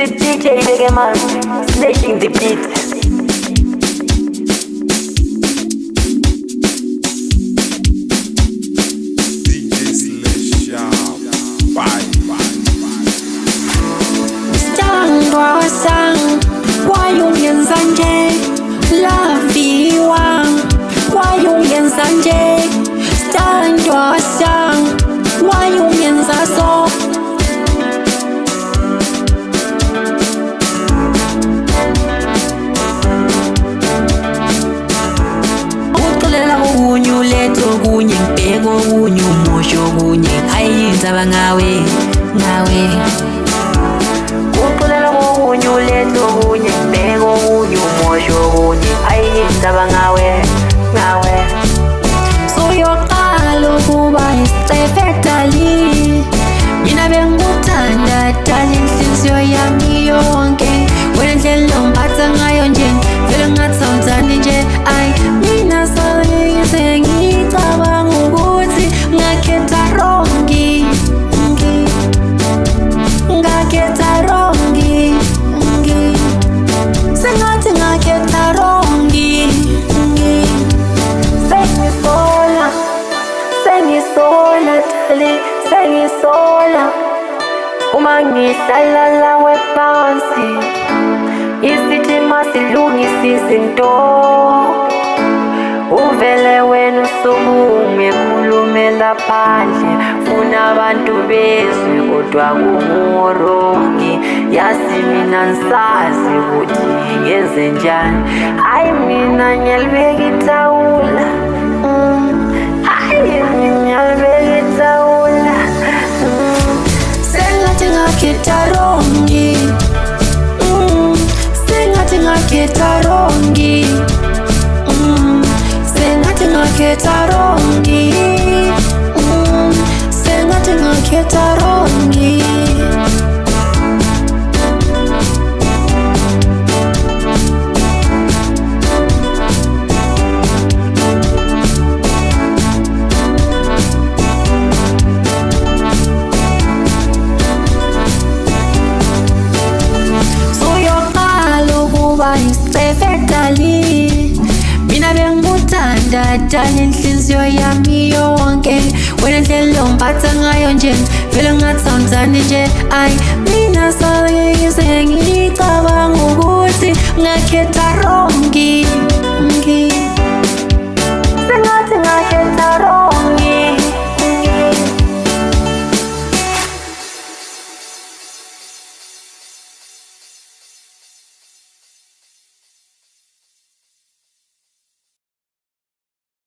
the DJ Reggae Man, slashing the beat. Sang qua dùng nhân gian chê là vì hoàng qua dùng nhân gian chê sang cho sang qua dùng nhân gian so ukulela kunyu leto kunye mpeko kunyu mosho kunye ayinza bangawe ngawe ukulela kunyu leto kunye mpeko kunyu mosho kunye ayinza ngawe soyoqala ukuba isifetali mina benguthanda dali inhliziyo yami yonke wena ndlela ongiphatha ngayo nje vele ngathawuzani nje ay mina soyise ngicabanga ukuthi ngakhetha wrongi ngakhetha wrongi sengathi ngakhetha wrongi sengisola dali sengisola uma ngihlala lawe phansi isitima silungisise into uvele wena usukume khulumela phandle funa abantu bezwe kodwa kungurongi yazi mina ngisazi ukuthi ngenze njani hayi mina ngiyalibeka ithawula hayi ngiyalibeka ithawula sengathi ngakhetha wrongi sengathi ngakhetha wrongi sengathi ngakhetha wrongi sengathi ngakhetha wrongi isifetali mina benguthanda dali inhliziyo yami yonke wena ndlela ongiphatha ngayo nje vele ngathawuzani nje ay mina soyise ngicabanga ukuthi ngakhetha